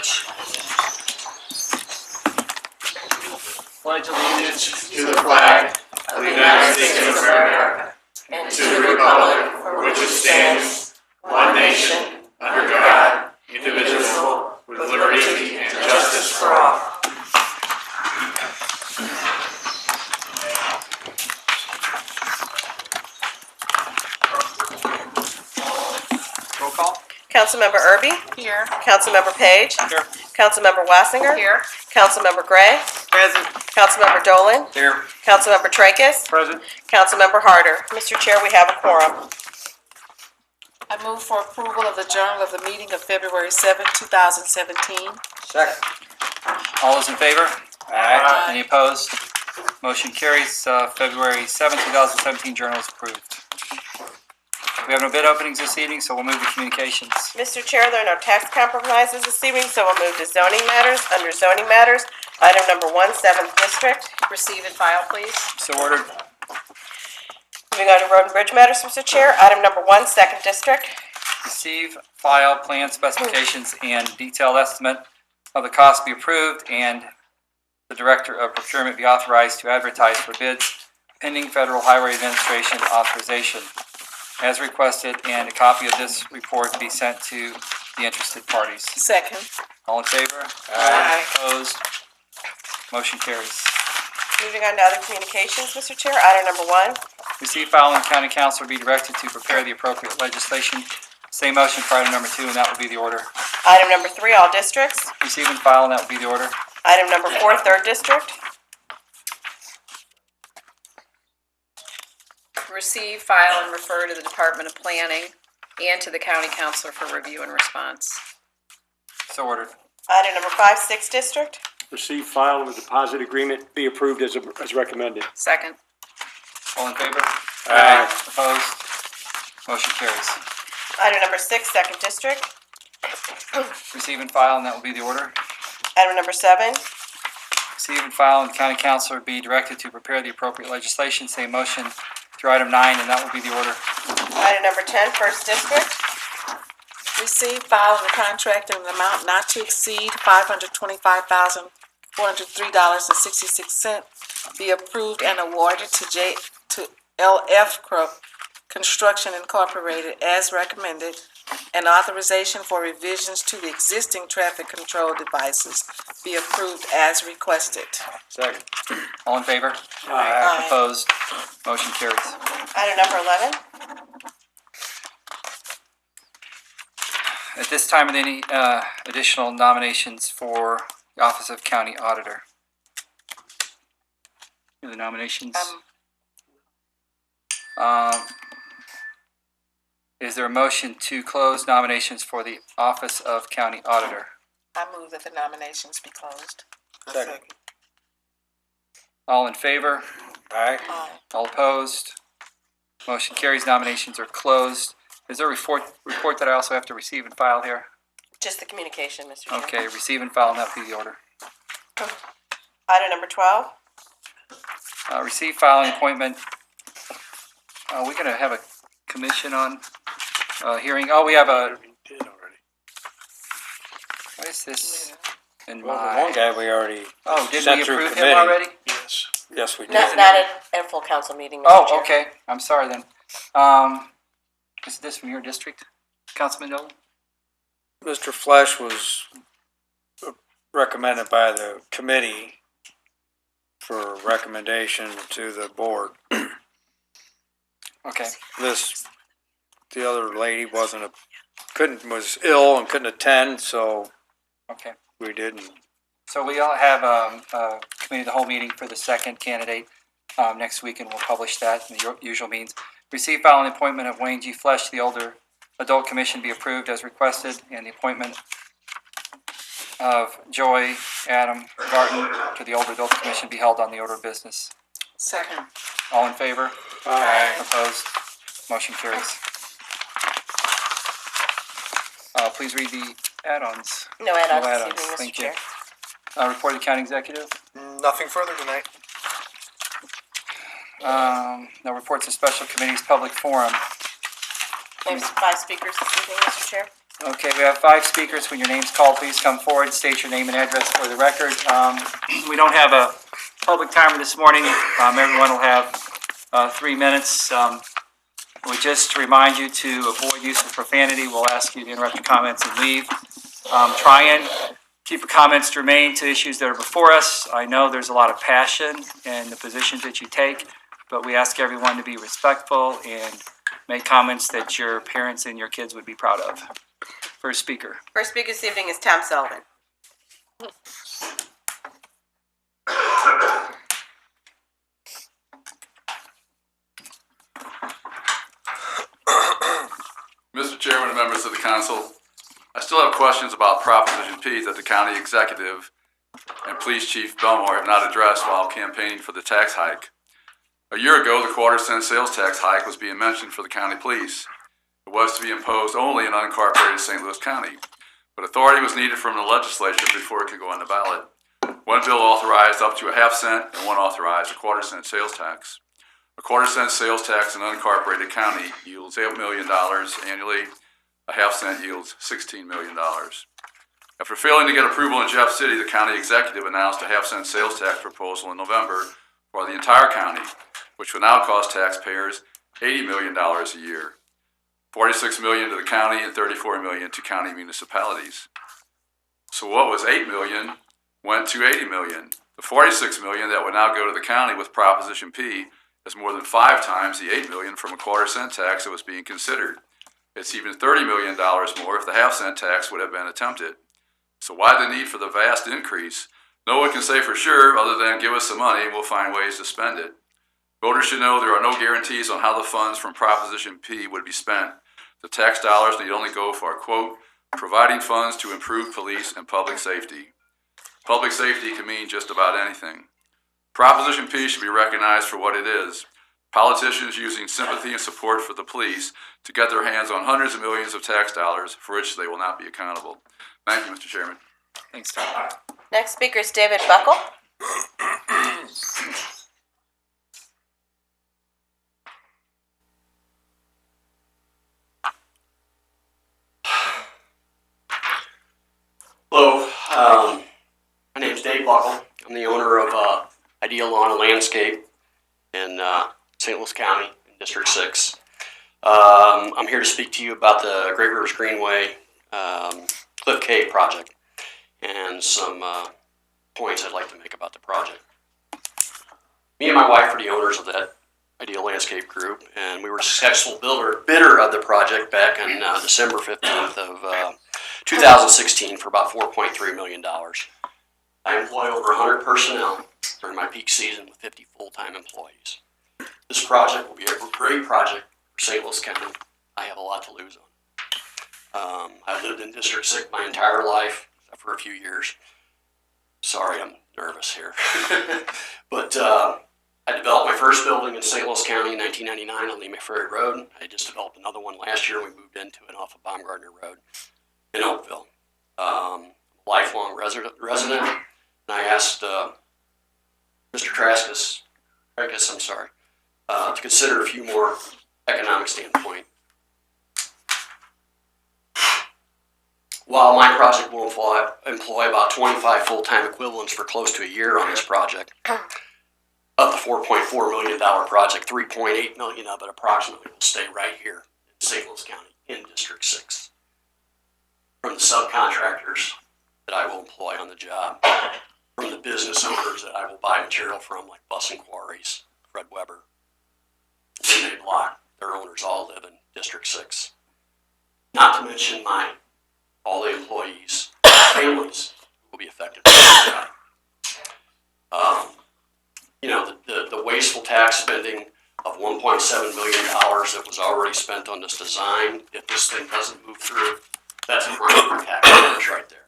pledge. Pledge allegiance To the flag of the United States of America and to the republic for which it stands, one nation, under God, indivisible, with liberty and justice for all. roll call. Councilmember Erby? Here. Councilmember Page? Here. Councilmember Wassinger? Here. Councilmember Gray? Present. Councilmember Dolan? Here. Councilmember Tracus? Present. Councilmember Harder? Mr. Chair, we have a quorum. I move for approval of the journal of the meeting of February 7, 2017. Second. All those in favor? Aye. Any opposed? Motion carries. February 7, 2017 journal is approved. We have no bid openings this evening, so we'll move to communications. Mr. Chair, there are no tax compromises this evening, so we'll move to zoning matters. Under zoning matters, item number 1, 7th District. Receive and file, please. So ordered. Moving on to road and bridge matters, Mr. Chair, item number 1, 2nd District. Receive, file, plan specifications, and detailed estimate of the cost be approved, and the Director of Procurement be authorized to advertise for bids pending Federal Highway Administration authorization as requested, and a copy of this report be sent to the interested parties. Second. All in favor? Aye. Opposed? Motion carries. Moving on to other communications, Mr. Chair, item number 1. Receive, file, and county council be directed to prepare the appropriate legislation. Same motion for item number 2, and that will be the order. Item number 3, all districts. Receive and file, and that will be the order. Item number 4, 3rd District. Receive, file, and refer to the Department of Planning and to the County Councilor for review and response. So ordered. Item number 5, 6th District. Receive, file, and the deposit agreement be approved as recommended. Second. All in favor? Aye. Opposed? Motion carries. Item number 6, 2nd District. Receive and file, and that will be the order. Item number 7. Receive and file, and county councilor be directed to prepare the appropriate legislation. Same motion through item 9, and that will be the order. Item number 10, 1st District. Receive, file, and the contract in an amount not to exceed $525,403.66 be approved and awarded to LF Crook Construction Incorporated as recommended, and authorization for revisions to the existing traffic control devices be approved as requested. Second. All in favor? Aye. Opposed? Motion carries. Item number 11. At this time, are there any additional nominations for the Office of County Auditor? Any other nominations? Is there a motion to close nominations for the Office of County Auditor? I move that the nominations be closed. Second. All in favor? Aye. Aye. All opposed? Motion carries. Nominations are closed. Is there a report that I also have to receive and file here? Just the communication, Mr. Chair. Okay, receive and file, and that will be the order. Item number 12. Receive, file, and appointment. We're going to have a commission on hearing. Oh, we have a, Did already. what is this in Well, the my? one guy we already, Oh, did sent we through approve him committee. already? Yes. yes, we did. Not at a full council meeting, Mr. Chair. Oh, okay. I'm sorry then. Is this from your district, Councilman Nolan? Mr. Flesh was recommended by the committee for recommendation to the board. Okay. The other lady was ill and couldn't attend, so Okay. we didn't. So we all have a committee of the whole meeting for the second candidate next week, and we'll publish that in the usual means. Receive, file, and appointment of Wayne G. Flesh to the Older Adult Commission be approved as requested, and the appointment of Joy Adam Garten to the Older Adult Commission be held on the order of business. Second. All in favor? Aye. Opposed? Motion carries. Please read the add-ons. No add-ons No this add-ons. evening, Mr. Thank you. Chair. Report of the county executive. Nothing further tonight. No reports of special committees, public forum. There's 5 speakers this evening, Mr. Chair. Okay, we have 5 speakers. When your name's called, please come forward, state your name and address for the record. We don't have a public timer this morning. Everyone will have 3 minutes. We just remind you to avoid use of profanity. We'll ask you to interrupt your comments and leave. Try and keep your comments to remain to issues that are before us. I know there's a lot of passion in the positions that you take, but we ask everyone to be respectful and make comments that your parents and your kids would be proud of. First speaker. First speaker this evening is Tom Sullivan. Mr. Chairman and members of the council, I still have questions about Proposition P that the county executive and police chief Belmore have not addressed while campaigning for the tax hike. A year ago, the quarter-cent sales tax hike was being mentioned for the county police. It was to be imposed only in unincorporated St. Louis County, but authority was needed from the legislature before it could go on the ballot. One bill authorized up to a half-cent and one authorized a quarter-cent sales tax. A quarter-cent sales tax in an unincorporated county yields $8 million annually. A half-cent yields $16 million. After failing to get approval in Jeff City, the county executive announced a half-cent sales tax proposal in November for the entire county, which will now cost taxpayers $80 million a year. $46 million to the county and $34 million to county municipalities. So what was $8 million went to $80 million. The $46 million that would now go to the county with Proposition P is more than 5 times the $8 million from a quarter-cent tax that was being considered. It's even $30 million more if the half-cent tax would have been attempted. So why the need for the vast increase? No one can say for sure other than give us some money and we'll find ways to spend it. Voters should know there are no guarantees on how the funds from Proposition P would be spent. The tax dollars need only go for, quote, providing funds to improve police and public safety. Public safety can mean just about anything. Proposition P should be recognized for what it is. Politicians using sympathy and support for the police to get their hands on hundreds of millions of tax dollars for which they will not be accountable. Thank you, Mr. Chairman. Thanks, Tom. Next speaker is David Buckle. Hello, my name's Dave Buckle. I'm the owner of Ideal Lawn and Landscape in St. Louis County, in District 6. I'm here to speak to you about the Great Rivers Greenway Cliff Cave project and some points I'd like to make about the project. Me and my wife are the owners of that Ideal Landscape Group, and we were a successful bidder of the project back on December 15th of 2016 for about $4.3 million. I employ over 100 personnel during my peak season with 50 full-time employees. This project will be a great project for St. Louis County. I have a lot to lose on. I've lived in District 6 my entire life, except for a few years. Sorry, I'm nervous here. But I developed my first building in St. Louis County in 1999 on Lima Ferry Road. I just developed another one last year. We moved into it off of Baumgartner Road in Oakville. I'm a lifelong resident, and I asked Mr. Traskus, to consider a few more economic standpoint. While my project will employ about 25 full-time equivalents for close to a year on this project, of the $4.4 million project, $3.8 million of it approximately will stay right here in St. Louis County in District 6. From the subcontractors that I will employ on the job, from the business owners that I will buy material from, like Bus and Quarries, Fred Weber, Renee Block, their owners all live in District 6. Not to mention all the employees, families will be affected by this job. The wasteful tax spending of $1.7 million that was already spent on this design, if this thing doesn't move through, that's a prime tax dollars right there.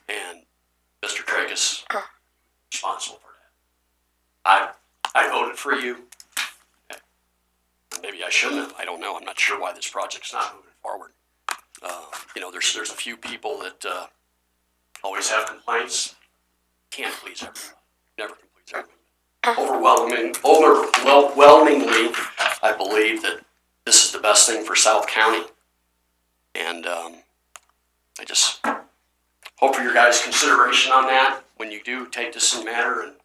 And Mr. Craig is responsible for that. I voted for you. Maybe I shouldn't have. I don't know. I'm not sure why this project's not moving forward. There's a few people that always have complaints. Can't please everyone. Never can please everyone. Overwhelmingly, I believe that this is the best thing for South County. And I just hope for your guys' consideration on that when you do take this matter and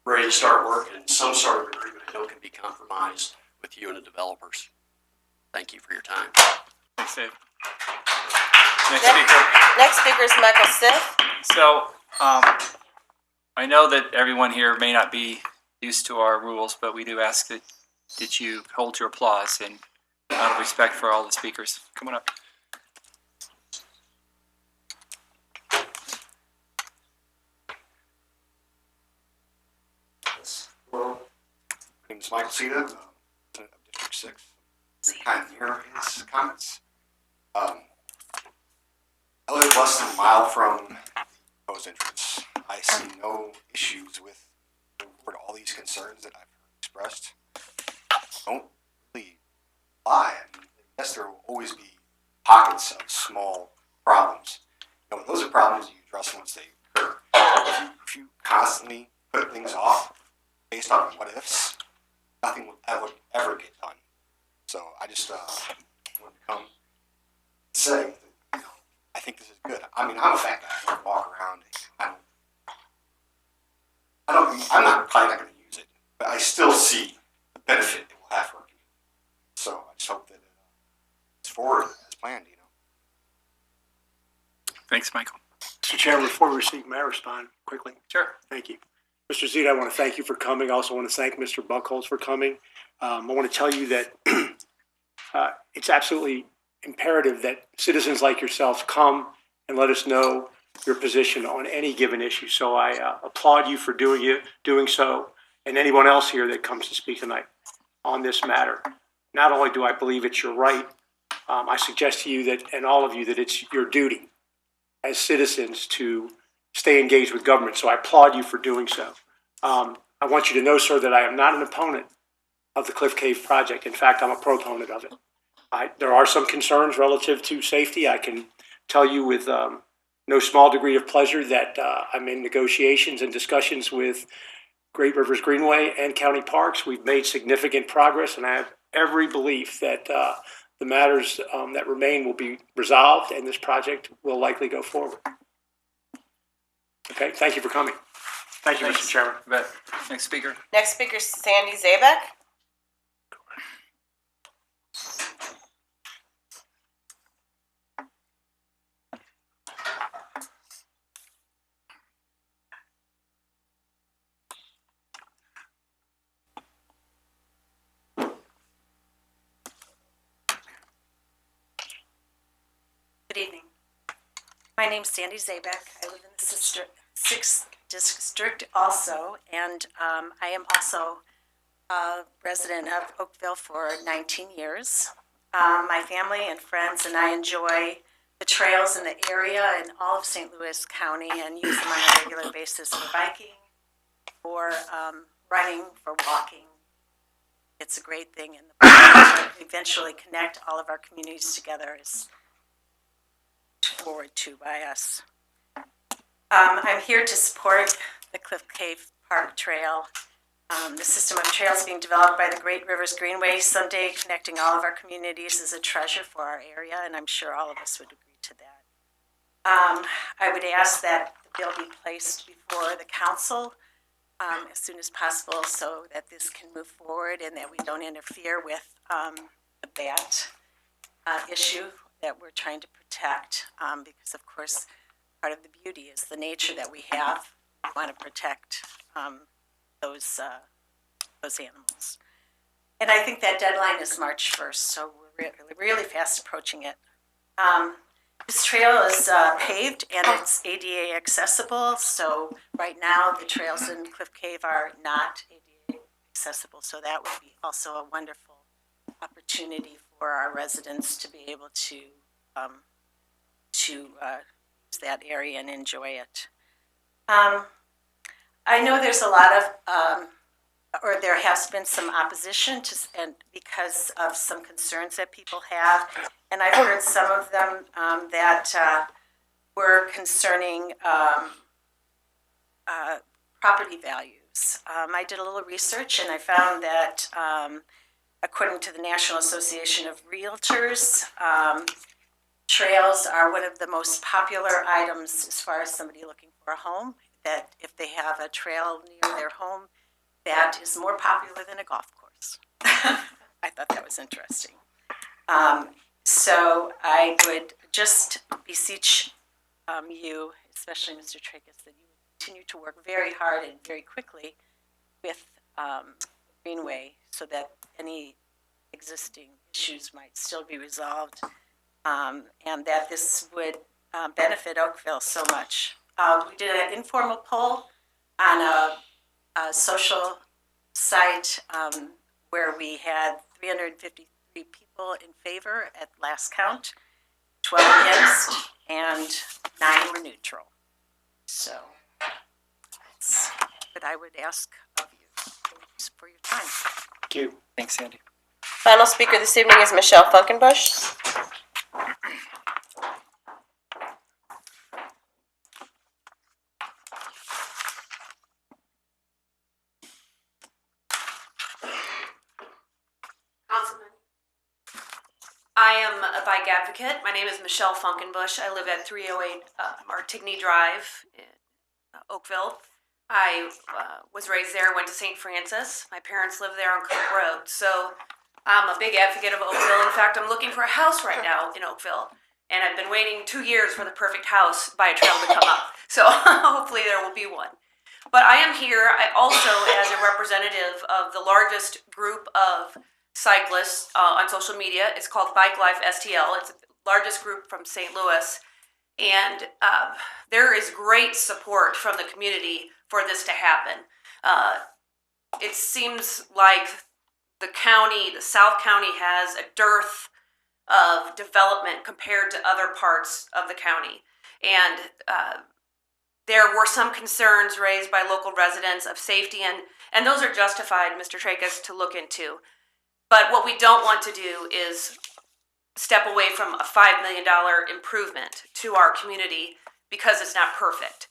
ready to start work, and some sort of agreement I know can be compromised with you and the developers. Thank you for your time. Thanks, Dave. Next speaker. Next speaker is Michael Sith. So, I know that everyone here may not be used to our rules, but we do ask that you hold your applause and out of respect for all the speakers. Come on up. Hello, my name is Michael Cita, resident of District 6. Kind of hear his comments. I live less than a mile from the proposed entrance. I see no issues with all these concerns that I've expressed. Don't really lie. I mean, yes, there will always be pockets of small problems. You know, those are problems you address once they occur. If you constantly put things off based on what ifs, nothing will ever get done. So I just want to come and say that, you know, I think this is good. I mean, I'm a fat guy. I walk around. I'm not probably not going to use it, but I still see the benefit it will have for our community. So I just hope that it's forward as planned, you know. Thanks, Michael. Mr. Chairman, before we receive, may I respond quickly? Sure. Thank you. Mr. Zita, I want to thank you for coming. I also want to thank Mr. Buckholz for coming. I want to tell you that it's absolutely imperative that citizens like yourselves come and let us know your position on any given issue. So I applaud you for doing so, and anyone else here that comes to speak tonight on this matter. Not only do I believe it's your right, I suggest to you that, and all of you, that it's your duty as citizens to stay engaged with government. So I applaud you for doing so. I want you to know, sir, that I am not an opponent of the Cliff Cave project. In fact, I'm a proponent of it. There are some concerns relative to safety. I can tell you with no small degree of pleasure that I'm in negotiations and discussions with Great Rivers Greenway and County Parks. We've made significant progress, and I have every belief that the matters that remain will be resolved, and this project will likely go forward. Okay, thank you for coming. Thank you, Thanks. Mr. Chairman. You bet. Next speaker. Next speaker is Sandy Zabek. Good evening. My name's Sandy Zabek. I live in the 6th District also, and I am also a resident of Oakville for 19 years. My family and friends and I enjoy the trails in the area and all of St. Louis County and use them on a regular basis for biking, for running, for walking. It's a great thing, and the plan to eventually connect all of our communities together is forward to by us. I'm here to support the Cliff Cave Park Trail. The system of trails being developed by the Great Rivers Greenway someday connecting all of our communities is a treasure for our area, and I'm sure all of us would agree to that. I would ask that the bill be placed before the council as soon as possible so that this can move forward and that we don't interfere with the bat issue that we're trying to protect, because of course part of the beauty is the nature that we have. We want to protect those animals. And I think that deadline is March 1st, so we're really fast approaching it. This trail is paved and it's ADA accessible, so right now the trails in Cliff Cave are not ADA accessible, so that would be also a wonderful opportunity for our residents to be able to use that area and enjoy it. I know there's a lot of, or there has been some opposition to, and because of some concerns that people have, and I've heard some of them that were concerning property values. I did a little research and I found that according to the National Association of Realtors, trails are one of the most popular items as far as somebody looking for a home, that if they have a trail near their home, that is more popular than a golf course. I thought that was interesting. So I would just beseech you, especially Mr. Tracus, that you continue to work very hard and very quickly with Greenway so that any existing issues might still be resolved, and that this would benefit Oakville so much. We did an informal poll on a social site where we had 353 people in favor at last count, 12 against, and 9 were neutral. So that's what I would ask of you for your time. Thank you. Thanks, Sandy. Final speaker this evening is Michelle Funkenbush. Councilman. I am a bike advocate. My name is Michelle Funkenbush. I live at 308 Martigny Drive in Oakville. I was raised there, went to St. Francis. My parents live there on Cook Road. So I'm a big advocate of Oakville. In fact, I'm looking for a house right now in Oakville. And I've been waiting 2 years for the perfect house by a trail to come up. So hopefully there will be one. But I am here also as a representative of the largest group of cyclists on social media. It's called Bike Life STL. It's the largest group from St. Louis. And there is great support from the community for this to happen. It seems like the county, the South County, has a dearth of development compared to other parts of the county. And there were some concerns raised by local residents of safety, and those are justified, Mr. Tracus, to look into. But what we don't want to do is step away from a $5 million improvement to our community because it's not perfect.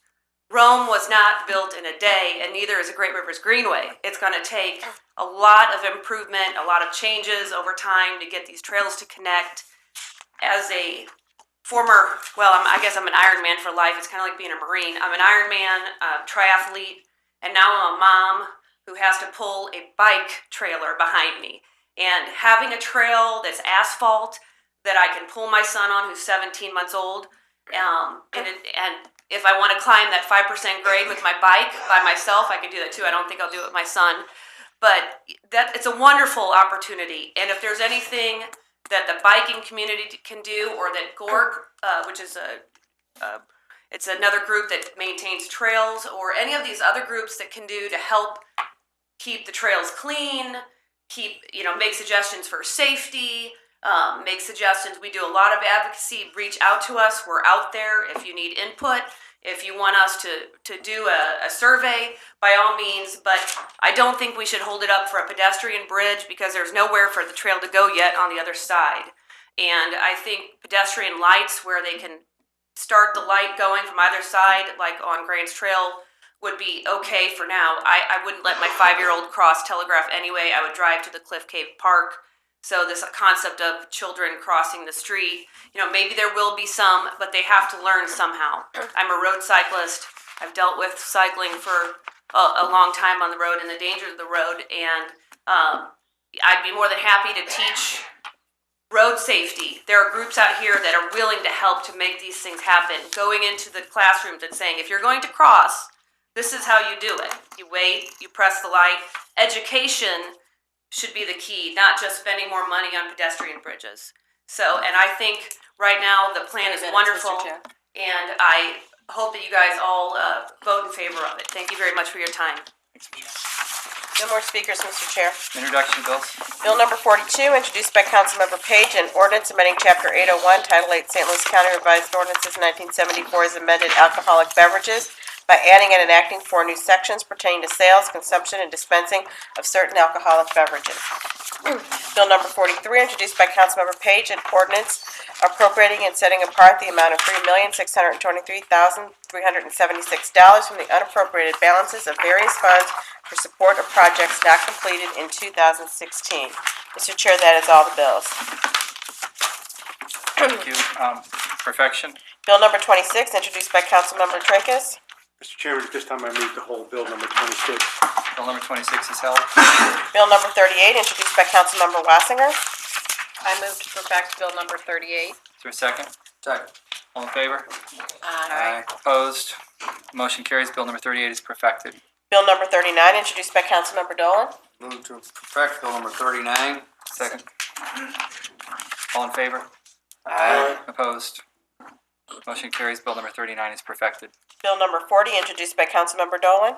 Rome was not built in a day, and neither is the Great Rivers Greenway. It's going to take a lot of improvement, a lot of changes over time to get these trails to connect. As a former, I guess I'm an Ironman for life. It's kind of like being a Marine. I'm an Ironman triathlete, and now I'm a mom who has to pull a bike trailer behind me. And having a trail that's asphalt that I can pull my son on, who's 17 months old, and if I want to climb that 5% grade with my bike by myself, I can do that too. I don't think I'll do it with my son. But it's a wonderful opportunity. And if there's anything that the biking community can do, or that GORC, which is it's another group that maintains trails, or any of these other groups that can do to help keep the trails clean, make suggestions for safety, make suggestions. We do a lot of advocacy. Reach out to us. We're out there. If you need input, if you want us to do a survey, by all means. But I don't think we should hold it up for a pedestrian bridge because there's nowhere for the trail to go yet on the other side. And I think pedestrian lights where they can start the light going from either side, like on Grants Trail, would be okay for now. I wouldn't let my 5-year-old cross Telegraph anyway. I would drive to the Cliff Cave Park. So this concept of children crossing the street, maybe there will be some, but they have to learn somehow. I'm a road cyclist. I've dealt with cycling for a long time on the road and the dangers of the road, and I'd be more than happy to teach road safety. There are groups out here that are willing to help to make these things happen, going into the classrooms and saying, if you're going to cross, this is how you do it. You wait, you press the light. Education should be the key, not just spending more money on pedestrian bridges. So, and I think right now the plan is wonderful, and I hope that you guys all vote in favor of it. Thank you very much for your time. No more speakers, Mr. Chair. Introduction bills. Bill number 42, introduced by Councilmember Page, an ordinance amending Chapter 801, Title 8, St. Louis County Revised Ordinances 1974 as amended alcoholic beverages by adding and enacting 4 new sections pertaining to sales, consumption, and dispensing of certain alcoholic beverages. Bill number 43, introduced by Councilmember Page, an ordinance appropriating and setting apart the amount of $3,623,376 from the unappropriated balances of various funds for support of projects not completed in 2016. Mr. Chair, that is all the bills. Thank you. Perfection. Bill number 26, introduced by Councilmember Tracus. Mr. Chairman, at this time I move to hold bill number 26. Bill number 26 is held. Bill number 38, introduced by Councilmember Wassinger. I move to perfect bill number 38. Is there a second? Second. All in favor? Aye. Opposed? Motion carries. Bill number 38 is perfected. Bill number 39, introduced by Councilmember Dolan. Move to perfect bill number 39. Second. All in favor? Aye. Opposed? Motion carries. Bill number 39 is perfected. Bill number 40, introduced by Councilmember Dolan.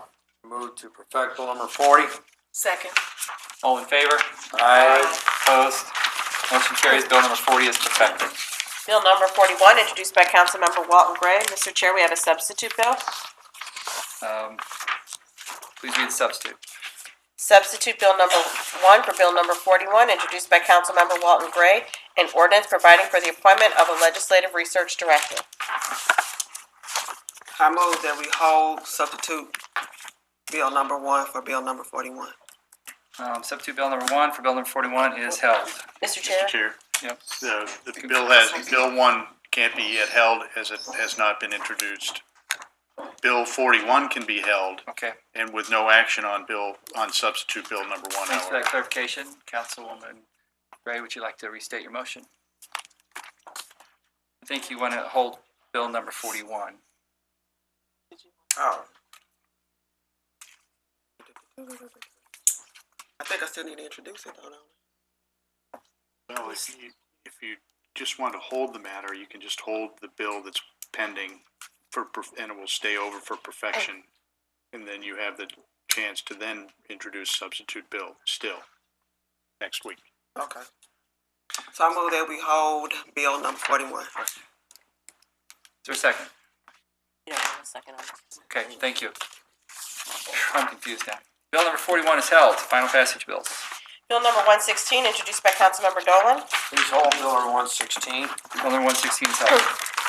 Move to perfect bill number 40. Second. All in favor? Aye. Opposed? Motion carries. Bill number 40 is perfected. Bill number 41, introduced by Councilmember Walton Gray. Mr. Chair, we have a substitute bill. Please read the substitute. Substitute Bill number 1 for Bill number 41, introduced by Councilmember Walton Gray, an ordinance providing for the appointment of a legislative research director. I move that we hold substitute bill number 1 for bill number 41. Substitute bill number 1 for bill number 41 is held. Mr. Chair? Mr. Chair, Yep. the Bill 1 can't be yet held as it has not been introduced. Bill 41 can be held Okay. and with no action on substitute bill number 1, Thanks for however. that clarification. Councilwoman Gray, would you like to restate your motion? I think you want to hold bill number 41. Oh. I think I still need to introduce it, don't I? Well, if you just want to hold the matter, you can just hold the bill that's pending and it will stay over for perfection. And then you have the chance to then introduce substitute bill still next week. Okay. So I move that we hold bill number 41. Is there a second? You don't have a second on this. Okay, thank you. I'm confused now. Bill number 41 is held. Final passage bills. Bill number 116, introduced by Councilmember Dolan. Please hold bill number 116. Bill number 116 is held.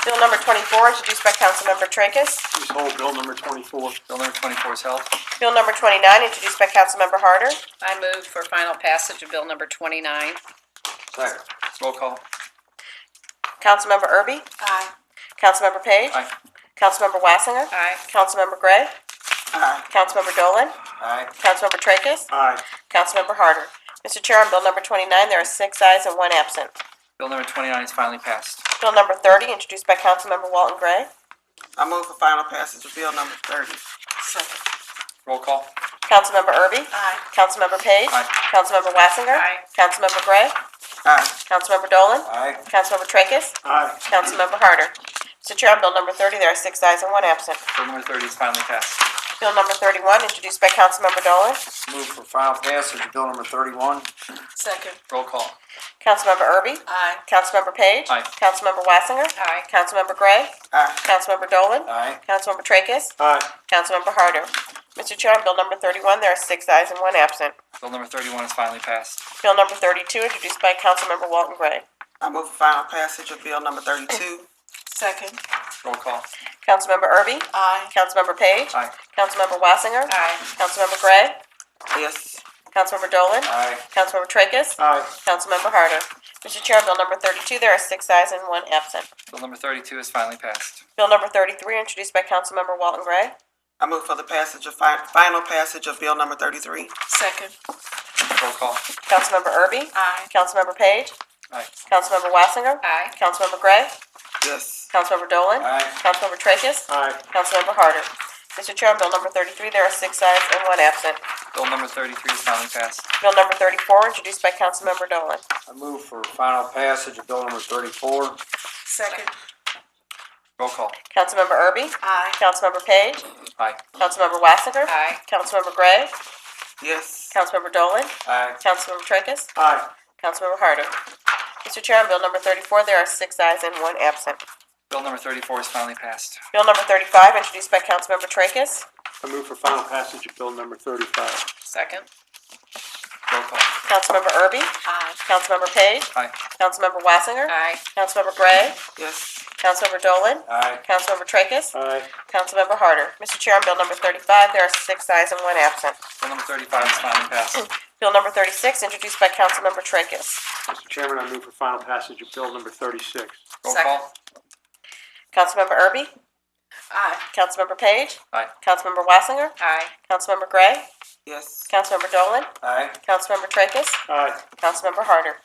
Bill number 24, introduced by Councilmember Tracus. Please hold bill number 24. Bill number 24 is held. Bill number 29, introduced by Councilmember Harder. I move for final passage of bill number 29. Second. Roll call. Councilmember Erby? Aye. Councilmember Page? Aye. Councilmember Wassinger? Aye. Councilmember Gray? Aye. Councilmember Dolan? Aye. Councilmember Tracus? Aye. Councilmember Harder. Mr. Chair, on bill number 29, there are 6 ayes and 1 absent. Bill number 29 is finally passed. Bill number 30, introduced by Councilmember Walton Gray. I move for final passage of bill number 30. Second. Roll call. Councilmember Erby? Aye. Councilmember Page? Aye. Councilmember Wassinger? Aye. Councilmember Gray? Aye. Councilmember Dolan? Aye. Councilmember Tracus? Aye. Councilmember Harder. Mr. Chair, on bill number 30, there are 6 ayes and 1 absent. Bill number 30 is finally passed. Bill number 31, introduced by Councilmember Dolan. Move for final passage of bill number 31. Second. Roll call. Councilmember Erby? Aye. Councilmember Page? Aye. Councilmember Wassinger? Aye. Councilmember Gray? Aye. Councilmember Dolan? Aye. Councilmember Tracus? Aye. Councilmember Harder. Mr. Chair, on bill number 31, there are 6 ayes and 1 absent. Bill number 31 is finally passed. Bill number 32, introduced by Councilmember Walton Gray. I move for final passage of bill number 32. Second. Roll call. Councilmember Erby? Aye. Councilmember Page? Aye. Councilmember Wassinger? Aye. Councilmember Gray? Yes. Councilmember Dolan? Aye. Councilmember Tracus? Aye. Councilmember Harder. Mr. Chair, on bill number 32, there are 6 ayes and 1 absent. Bill number 32 is finally passed. Bill number 33, introduced by Councilmember Walton Gray. I move for the passage of final passage of bill number 33. Second. Roll call. Councilmember Erby? Aye. Councilmember Page? Aye. Councilmember Wassinger? Aye. Councilmember Gray? Yes. Councilmember Dolan? Aye. Councilmember Tracus? Aye. Councilmember Harder. Mr. Chair, on bill number 33, there are 6 ayes and 1 absent. Bill number 33 is finally passed. Bill number 34, introduced by Councilmember Dolan. I move for final passage of bill number 34. Second. Roll call. Councilmember Erby? Aye. Councilmember Page? Aye. Councilmember Wassinger? Aye. Councilmember Gray? Yes. Councilmember Dolan? Aye. Councilmember Tracus? Aye. Councilmember Harder. Mr. Chair, on bill number 34, there are 6 ayes and 1 absent. Bill number 34 is finally passed. Bill number 35, introduced by Councilmember Tracus. I move for final passage of bill number 35. Second. Roll call. Councilmember Erby? Aye. Councilmember Page? Aye. Councilmember Wassinger? Aye. Councilmember Gray? Yes. Councilmember Dolan? Aye. Councilmember Tracus? Aye. Councilmember Harder. Mr. Chair, on bill number 35, there are 6 ayes and 1 absent. Bill number 35 is finally passed. Bill number 36, introduced by Councilmember Tracus. Mr. Chairman, I move for final passage of bill number 36. Roll call. Councilmember Erby? Aye. Councilmember Page? Aye. Councilmember Wassinger? Aye. Councilmember Gray? Yes. Councilmember Dolan? Aye. Councilmember Tracus? Aye. Councilmember Harder?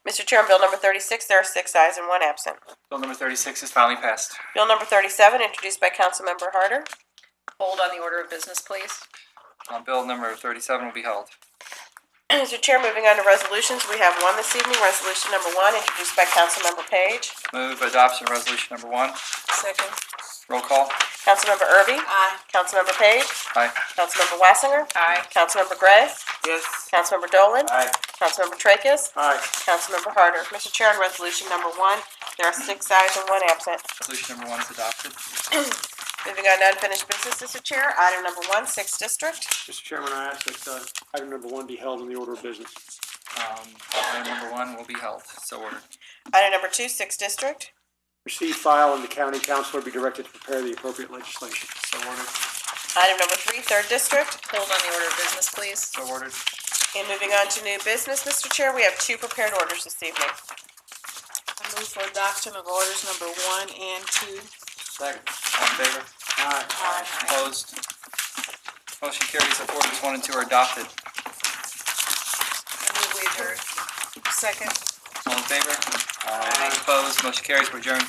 Mr. Chair, on bill number 36, there are 6 ayes and 1 absent. Bill number 36 is finally passed. Bill number 37, introduced by Councilmember Harder. Hold on the order of business, please. Bill number 37 will be held. Mr. Chair, moving on to resolutions, we have one this evening. Resolution number 1, introduced by Councilmember Page. Move adoption of resolution number 1. Second. Roll call. Councilmember Erby? Aye. Councilmember Page? Aye. Councilmember Wassinger? Aye. Councilmember Gray? Yes. Councilmember Dolan? Aye. Councilmember Tracus? Aye. Councilmember Harder? Mr. Chair, on resolution number 1, there are 6 ayes and 1 absent. Resolution number 1 is adopted. Moving on to unfinished business, Mr. Chair, item number 1, 6th District. Mr. Chairman, I ask that item number 1 be held in the order of business. Item number 1 will be held. So ordered. Item number 2, 6th District. Receive, file, and the county councilor be directed to prepare the appropriate legislation. So ordered. Item number 3, 3rd District. Hold on the order of business, please. So ordered. And moving on to new business, Mr. Chair, we have 2 prepared orders this evening. I move for adoption of orders number 1 and 2. Second. All in favor? Aye. Aye. Opposed? Motion carries if orders 1 and 2 are adopted. I move we adjourn. Second. All in favor? Aye. Opposed? Motion carries. We're adjourned.